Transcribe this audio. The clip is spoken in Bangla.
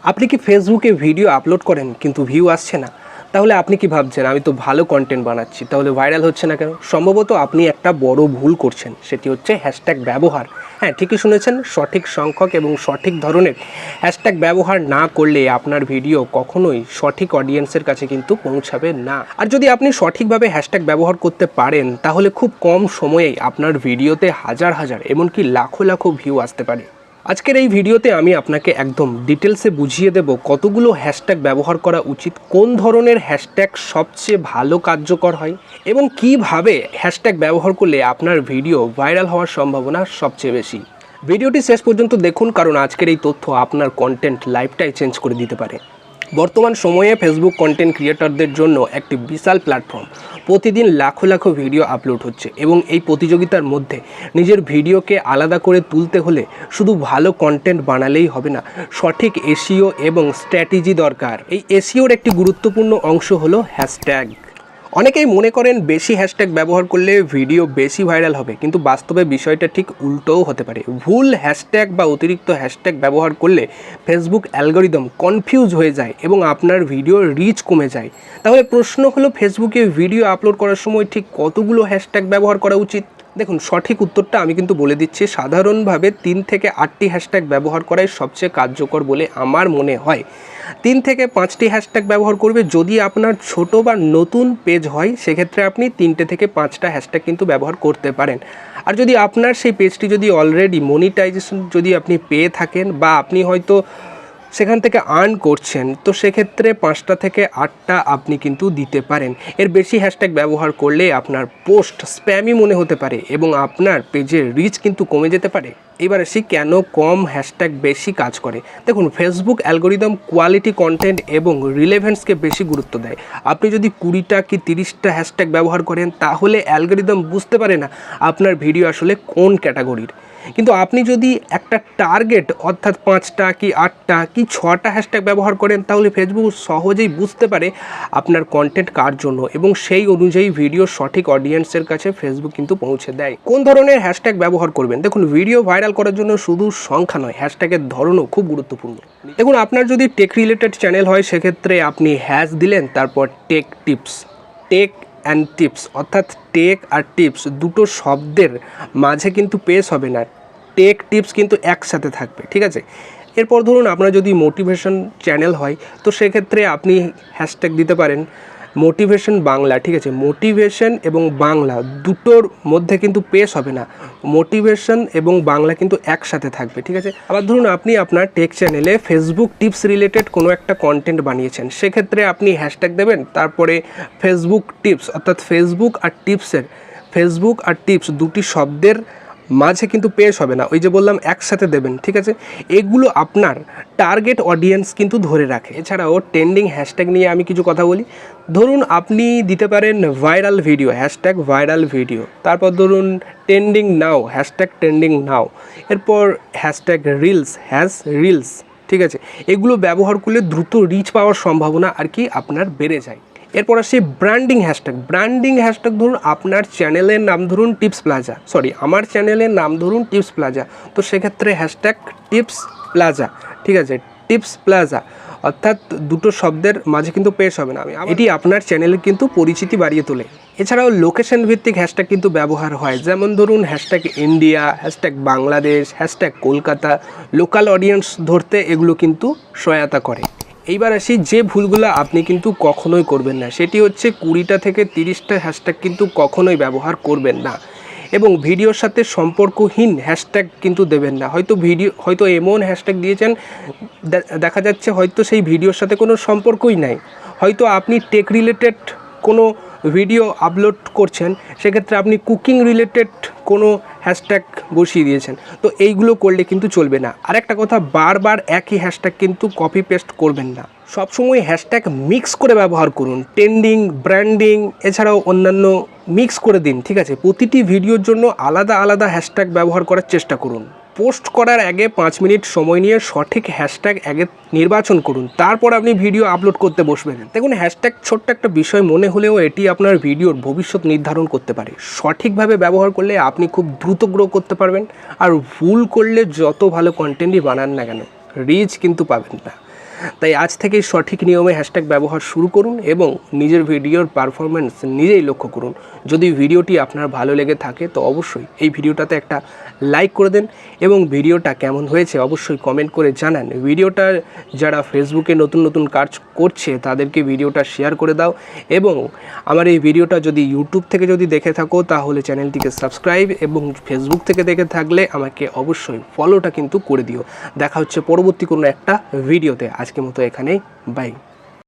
আপনি কি ফেসবুকে ভিডিও আপলোড করেন কিন্তু ভিউ আসছে না? তাহলে আপনি কি ভাবছেন আমি তো ভালো কন্টেন্ট বানাচ্ছি, তাহলে ভাইরাল হচ্ছে না কেন? সম্ভবত আপনি একটা বড় ভুল করছেন, সেটি হচ্ছে হ্যাশট্যাগ ব্যবহার। হ্যাঁ, ঠিকই শুনেছেন, সঠিক সংখ্যক এবং সঠিক ধরনের হ্যাশট্যাগ ব্যবহার না করলে আপনার ভিডিও কখনোই সঠিক অডিয়েন্সের কাছে কিন্তু পৌঁছাবে না। আর যদি আপনি সঠিকভাবে হ্যাশট্যাগ ব্যবহার করতে পারেন তাহলে খুব কম সময়েই আপনার ভিডিওতে হাজার হাজার এমনকি লাখো লাখো ভিউ আসতে পারে। আজকের এই ভিডিওতে আমি আপনাকে একদম ডিটেলসে বুঝিয়ে দেব কতগুলো হ্যাশট্যাগ ব্যবহার করা উচিত, কোন ধরনের হ্যাশট্যাগ সবচেয়ে ভালো কার্যকর হয় এবং কিভাবে হ্যাশট্যাগ ব্যবহার করলে আপনার ভিডিও ভাইরাল হওয়ার সম্ভাবনা সবচেয়ে বেশি। ভিডিওটি শেষ পর্যন্ত দেখুন, কারণ আজকের এই তথ্য আপনার কন্টেন্ট লাইফটাই চেঞ্জ করে দিতে পারে। বর্তমান সময়ে ফেসবুক কন্টেন্ট ক্রিয়েটরদের জন্য একটি বিশাল প্ল্যাটফর্ম। প্রতিদিন লাখো লাখো ভিডিও আপলোড হচ্ছে এবং এই প্রতিযোগিতার মধ্যে নিজের ভিডিওকে আলাদা করে তুলতে হলে শুধু ভালো কন্টেন্ট বানালেই হবে না, সঠিক এসইও এবং স্ট্র্যাটেজি দরকার। এই এসইওর একটি গুরুত্বপূর্ণ অংশ হলো হ্যাশট্যাগ। অনেকেই মনে করেন বেশি হ্যাশট্যাগ ব্যবহার করলে ভিডিও বেশি ভাইরাল হবে, কিন্তু বাস্তবে বিষয়টা ঠিক উল্টোও হতে পারে। ভুল হ্যাশট্যাগ বা অতিরিক্ত হ্যাশট্যাগ ব্যবহার করলে ফেসবুক অ্যালগরিদম কনফিউজ হয়ে যায় এবং আপনার ভিডিওর রিচ কমে যায়। তাহলে প্রশ্ন হলো, ফেসবুকে ভিডিও আপলোড করার সময় ঠিক কতগুলো হ্যাশট্যাগ ব্যবহার করা উচিত? দেখুন, সঠিক উত্তরটা আমি কিন্তু বলে দিচ্ছি। সাধারণভাবে 3 থেকে 8টি হ্যাশট্যাগ ব্যবহার করাই সবচেয়ে কার্যকর বলে আমার মনে হয়। 3 থেকে 5টি হ্যাশট্যাগ ব্যবহার করবে। যদি আপনার ছোট বা নতুন পেজ হয় সেক্ষেত্রে আপনি 3টে থেকে 5টা হ্যাশট্যাগ কিন্তু ব্যবহার করতে পারেন। আর যদি আপনার সেই পেজটি যদি অলরেডি মনিটাইজেশন যদি আপনি পেয়ে থাকেন বা আপনি হয়তো সেখান থেকে আর্ন করছেন, তো সেক্ষেত্রে 5টা থেকে 8টা আপনি কিন্তু দিতে পারেন। এর বেশি হ্যাশট্যাগ ব্যবহার করলে আপনার পোস্ট স্প্যামই মনে হতে পারে এবং আপনার পেজের রিচ কিন্তু কমে যেতে পারে। এবার আসি কেন কম হ্যাশট্যাগ বেশি কাজ করে। দেখুন, ফেসবুক অ্যালগরিদম কোয়ালিটি কন্টেন্ট এবং রিলেভেন্সকে বেশি গুরুত্ব দেয়। আপনি যদি 20টা কি 30টা হ্যাশট্যাগ ব্যবহার করেন তাহলে অ্যালগরিদম বুঝতে পারে না আপনার ভিডিও আসলে কোন ক্যাটাগরির। কিন্তু আপনি যদি একটা টার্গেট অর্থাৎ 5টা কি 8টা কি 6টা হ্যাশট্যাগ ব্যবহার করেন তাহলে ফেসবুক সহজেই বুঝতে পারে আপনার কন্টেন্ট কার জন্য এবং সেই অনুযায়ী ভিডিও সঠিক অডিয়েন্সের কাছে ফেসবুক কিন্তু পৌঁছে দেয়। কোন ধরনের হ্যাশট্যাগ ব্যবহার করবেন? দেখুন, ভিডিও ভাইরাল করার জন্য শুধু সংখ্যা নয়, হ্যাশট্যাগের ধরনও খুব গুরুত্বপূর্ণ। দেখুন, আপনার যদি টেক রিলেটেড চ্যানেল হয় সেক্ষেত্রে আপনি হ্যাশ দিলেন, তারপর tech tips, tech and tips, অর্থাৎ টেক আর টিপস দুটো শব্দের মাঝে কিন্তু পেশ হবে না, টেক টিপস কিন্তু একসাথে থাকবে, ঠিক আছে? এরপর ধরুন আপনার যদি মোটিভেশন চ্যানেল হয় তো সেক্ষেত্রে আপনি হ্যাশট্যাগ দিতে পারেন মোটিভেশন বাংলা, ঠিক আছে? মোটিভেশন এবং বাংলা দুটোর মধ্যে কিন্তু পেশ হবে না, মোটিভেশন এবং বাংলা কিন্তু একসাথে থাকবে, ঠিক আছে? আবার ধরুন আপনি আপনার টেক চ্যানেলে ফেসবুক টিপস রিলেটেড কোনো একটা কন্টেন্ট বানিয়েছেন, সেক্ষেত্রে আপনি হ্যাশট্যাগ দেবেন, তারপরে ফেসবুক টিপস, অর্থাৎ ফেসবুক আর টিপস দুটি শব্দের মাঝে কিন্তু পেশ হবে না, ওই যে বললাম একসাথে দেবেন, ঠিক আছে? এগুলো আপনার টার্গেট অডিয়েন্স কিন্তু ধরে রাখে। এছাড়াও ট্রেন্ডিং হ্যাশট্যাগ নিয়ে আমি কিছু কথা বলি। ধরুন আপনি দিতে পারেন viral video, hashtag viral video, তারপর ধরুন ট্রেন্ডিং নাও, হ্যাশট্যাগ ট্রেন্ডিং নাও, এরপর হ্যাশট্যাগ রিলস, ঠিক আছে? এগুলো ব্যবহার করলে দ্রুত রিচ পাওয়ার সম্ভাবনা আর কি আপনার বেড়ে যায়। এরপর আসি ব্র্যান্ডিং হ্যাশট্যাগ। ধরুন আপনার চ্যানেলের নাম ধরুন টিপস প্লাজা, আমার চ্যানেলের নাম ধরুন টিপস প্লাজা, তো সেক্ষেত্রে হ্যাশট্যাগ টিপস প্লাজা, ঠিক আছে? টিপস প্লাজা অর্থাৎ দুটো শব্দের মাঝে কিন্তু পেশ হবে না। এটি আপনার চ্যানেলের কিন্তু পরিচিতি বাড়িয়ে তোলে। এছাড়াও লোকেশন ভিত্তিক হ্যাশট্যাগ কিন্তু ব্যবহার হয়, যেমন ধরুন hashtag India, hashtag Bangladesh, hashtag Kolkata. Local audience ধরতে এগুলো কিন্তু সহায়তা করে। এইবার আসি যে ভুলগুলো আপনি কিন্তু কখনোই করবেন না, সেটি হচ্ছে 20টা থেকে 30টা হ্যাশট্যাগ কিন্তু কখনোই ব্যবহার করবেন না এবং ভিডিওর সাথে সম্পর্কহীন হ্যাশট্যাগ কিন্তু দেবেন না। হয়তো এমন হ্যাশট্যাগ দিয়েছেন দেখা যাচ্ছে হয়তো সেই ভিডিওর সাথে কোনো সম্পর্কই নাই, হয়তো আপনি টেক রিলেটেড কোনো ভিডিও আপলোড করছেন, সেক্ষেত্রে আপনি কুকিং রিলেটেড কোনো হ্যাশট্যাগ বসিয়ে দিয়েছেন, তো এইগুলো করলে কিন্তু চলবে না। আরেকটা কথা, বারবার একই হ্যাশট্যাগ কিন্তু কপি পেস্ট করবেন না, সবসময় হ্যাশট্যাগ মিক্স করে ব্যবহার করুন। ট্রেন্ডিং, ব্র্যান্ডিং এছাড়াও অন্যান্য মিক্স করে দিন, ঠিক আছে? প্রতিটি ভিডিওর জন্য আলাদা আলাদা হ্যাশট্যাগ ব্যবহার করার চেষ্টা করুন। পোস্ট করার আগে 5 মিনিট সময় নিয়ে সঠিক হ্যাশট্যাগ আগে নির্বাচন করুন, তারপর আপনি ভিডিও আপলোড করতে বসবেন। দেখুন, হ্যাশট্যাগ ছোট্ট একটা বিষয় মনে হলেও এটি আপনার ভিডিওর ভবিষ্যৎ নির্ধারণ করতে পারে। সঠিকভাবে ব্যবহার করলে আপনি খুব দ্রুত গ্রো করতে পারবেন, আর ভুল করলে যত ভালো কন্টেন্টই বানান না কেন রিচ কিন্তু পাবেন না। তাই আজ থেকেই সঠিক নিয়মে হ্যাশট্যাগ ব্যবহার শুরু করুন এবং নিজের ভিডিওর পারফরমেন্স নিজেই লক্ষ্য করুন। যদি ভিডিওটি আপনার ভালো লেগে থাকে তো অবশ্যই এই ভিডিওটাতে একটা লাইক করে দেন এবং ভিডিওটা কেমন হয়েছে অবশ্যই কমেন্ট করে জানান। ভিডিওটা যারা ফেসবুকে নতুন নতুন কাজ করছে তাদেরকে ভিডিওটা শেয়ার করে দাও এবং আমার এই ভিডিওটা যদি ইউটিউব থেকে যদি দেখে থাকো তাহলে চ্যানেলটিকে সাবস্ক্রাইব এবং ফেসবুক থেকে দেখে থাকলে আমাকে অবশ্যই ফলোটা কিন্তু করে দিও। দেখা হচ্ছে পরবর্তী কোনো একটা ভিডিওতে। আজকের মতো এখানেই বাই।